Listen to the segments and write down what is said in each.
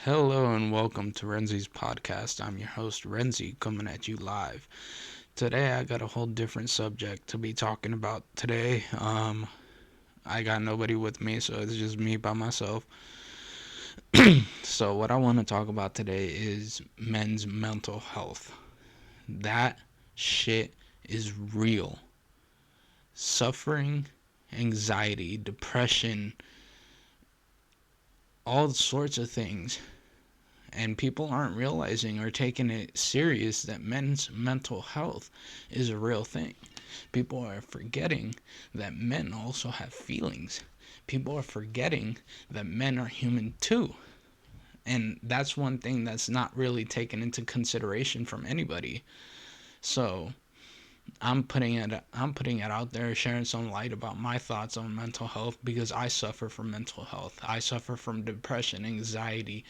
Hello and welcome to Renzi's podcast. I'm your host Renzi coming at you live. Today I got a whole different subject to be talking about today. I got nobody with me, so it's just me by myself. So what I want to talk about today is men's mental health. That shit is real. Suffering, anxiety, depression, all sorts of things, and people aren't realizing or taking it serious that men's mental health is a real thing. People are forgetting that men also have feelings. People are forgetting that men are human too. And that's one thing that's not really taken into consideration from anybody. So I'm putting it out there, sharing some light about my thoughts on mental health because I suffer from mental health. I suffer from depression, anxiety,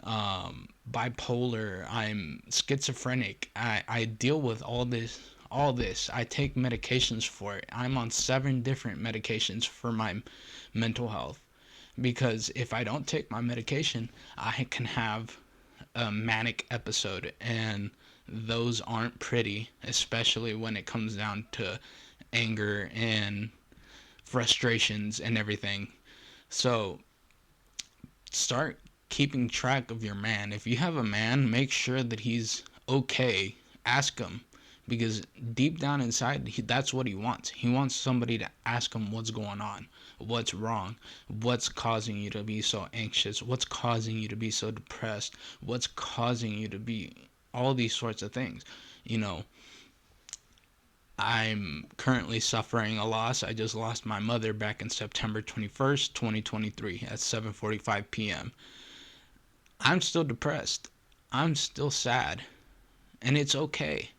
bipolar, I'm schizophrenic. I deal with all this. I take medications for it. I'm on 7 different medications for my mental health because if I don't take my medication, I can have a manic episode, and those aren't pretty, especially when it comes down to anger and frustrations and everything. So start keeping track of your man. If you have a man, make sure that he's okay. Ask him, because deep down inside, that's what he wants. He wants somebody to ask him what's going on, what's wrong, what's causing you to be so anxious, what's causing you to be so depressed, what's causing you to be all these sorts of things. You know, I'm currently suffering a loss. I just lost my mother back in September 21st, 2023 at 7:45 p.m. I'm still depressed. I'm still sad. And it's okay,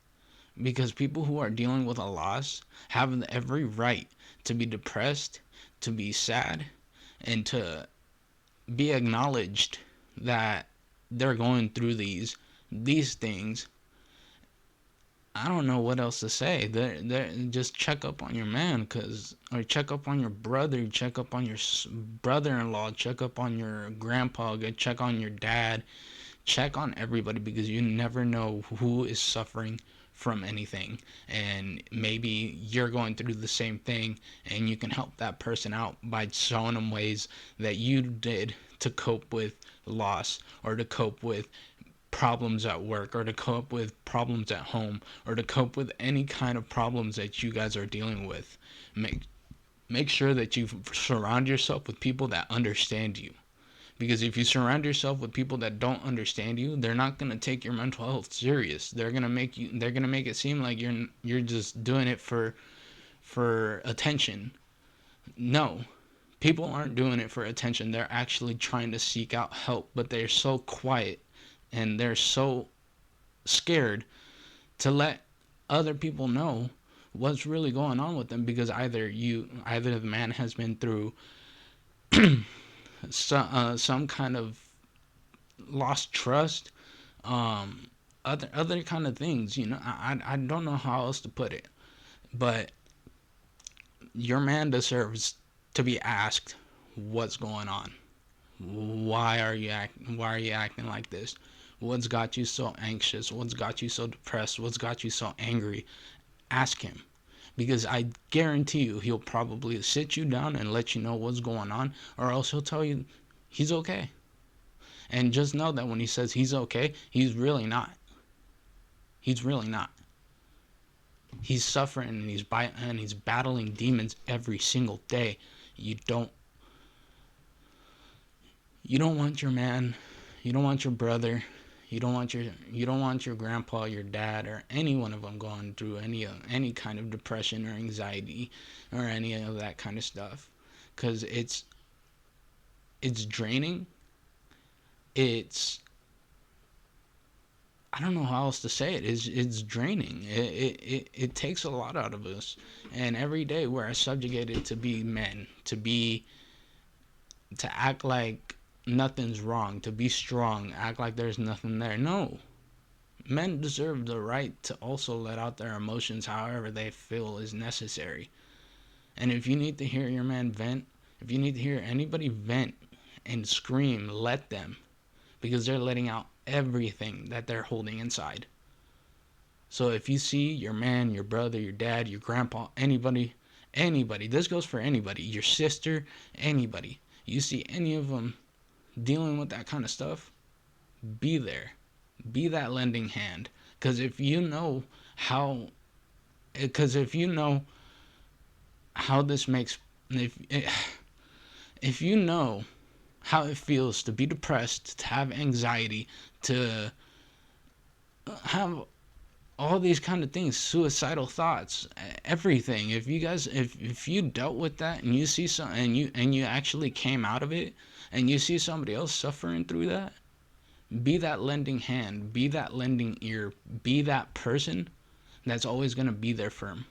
because people who are dealing with a loss have every right to be depressed, to be sad, and to be acknowledged that they're going through these things. I don't know what else to say. Just check up on your man, or check up on your brother, check up on your brother-in-law, check up on your grandpa, check on your dad, check on everybody, because you never know who is suffering from anything, and maybe you're going through the same thing, and you can help that person out by showing them ways that you did to cope with loss, or to cope with problems at work, or to cope with problems at home, or to cope with any kind of problems that you guys are dealing with. Make make sure that you surround yourself with people that understand you, because if you surround yourself with people that don't understand you, they're not going to take your mental health serious. They're going to make it seem like you're just doing it for attention. No. People aren't doing it for attention. They're actually trying to seek out help, but they're so quiet and they're so scared to let other people know what's really going on with them, because either the man has been through some kind of lost trust, um, other kind of things. I don't know how else to put it, but your man deserves to be asked what's going on. Why are you acting like this? What's got you so anxious? What's got you so depressed? What's got you so angry? Ask him, because I guarantee you he'll probably sit you down and let you know what's going on, or else he'll tell you he's okay. And just know that when he says he's okay, he's really not. He's really not. He's suffering, and he's battling demons every single day. You don't you don't want your man, you don't want your brother, you don't want your grandpa, your dad, or any one of them going through any kind of depression or anxiety or any of that kind of stuff, cuz it's draining. It's I don't know how else to say it. It's draining. It takes a lot out of us, and every day we're subjugated to be men, to act like nothing's wrong, to be strong, act like there's nothing there. No, men deserve the right to also let out their emotions however they feel is necessary. And if you need to hear your man vent, if you need to hear anybody vent and scream, let them. because they're letting out everything that they're holding inside. So if you see your man, your brother, your dad, your grandpa, anybody, this goes for anybody, your sister, anybody, you see any of them dealing with that kind of stuff, be there. Be that lending hand. Because if you know how, because if you know how this makes, if you know how it feels to be depressed, to have anxiety, to have all these kind of things, suicidal thoughts, everything, if you dealt with that and you see some and you actually came out of it and you see somebody else suffering through that, be that lending hand, be that lending ear, be that person that's always going to be there for them,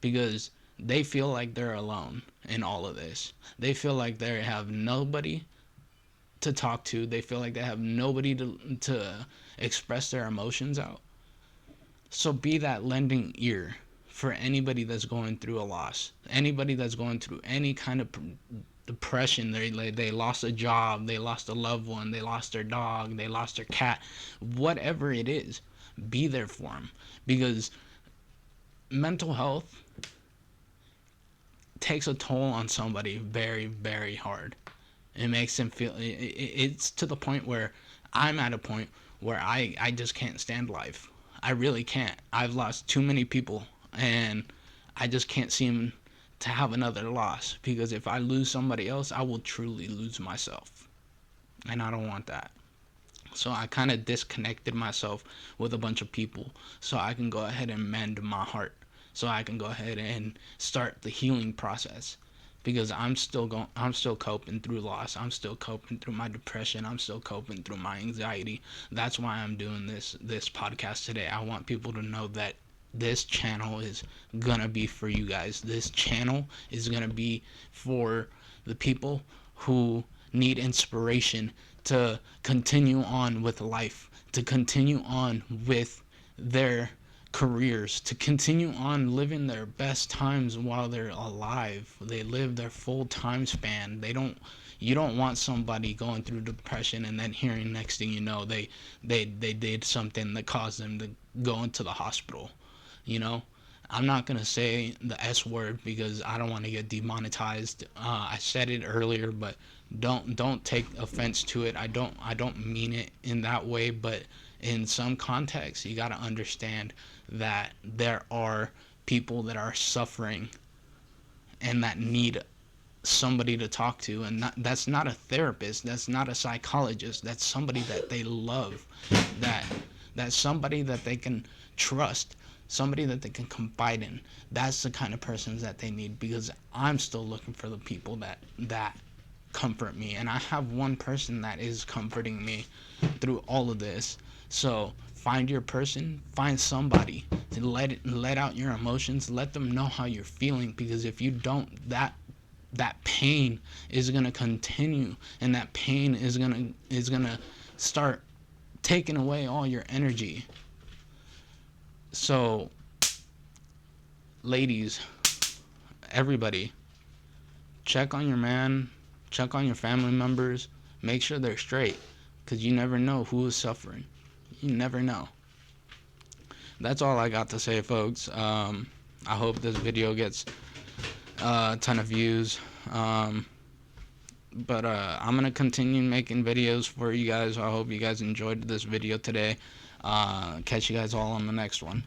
because they feel like they're alone in all of this. They feel like they have nobody to talk to. They feel like they have nobody to express their emotions out. So be that lending ear for anybody that's going through a loss, anybody that's going through any kind of depression. They lost a job, they lost a loved one, they lost their dog, they lost their cat, whatever it is. Be there for them, because mental health takes a toll on somebody very, very hard. It makes them feel, it's to the point where I'm at a point where I just can't stand life. I really can't. I've lost too many people, and I just can't seem to have another loss, because if I lose somebody else, I will truly lose myself, and I don't want that. So I kind of disconnected myself with a bunch of people so I can go ahead and mend my heart, so I can go ahead and start the healing process, because I'm still coping through loss. I'm still coping through my depression. I'm still coping through my anxiety. That's why I'm doing this podcast today. I want people to know that this channel is gonna be for you guys. This channel is gonna be for the people who need inspiration to continue on with life, to continue on with their careers, to continue on living their best times while they're alive. They live their full time span. You don't want somebody going through depression and then hearing next thing you know they did something that caused them to go into the hospital. You know, I'm not gonna say the S word because I don't want to get demonetized. I said it earlier, but don't take offense to it. I don't mean it in that way, but in some contexts, you got to understand that there are people that are suffering and that need somebody to talk to, and that's not a therapist, that's not a psychologist, that's somebody that they love, that that's somebody that they can trust, somebody that they can confide in. That's the kind of persons that they need, because I'm still looking for the people that comfort me, and I have one person that is comforting me through all of this. So find your person, find somebody to let out your emotions, let them know how you're feeling, because if you don't, that pain is going to continue, and that pain is going to start taking away all your energy. So ladies, everybody, check on your man, check on your family members, make sure they're straight, because you never know who is suffering. You never know. That's all I got to say, folks. I hope this video gets a ton of views. But I'm going to continue making videos for you guys. I hope you guys enjoyed this video today. Catch you guys all on the next one.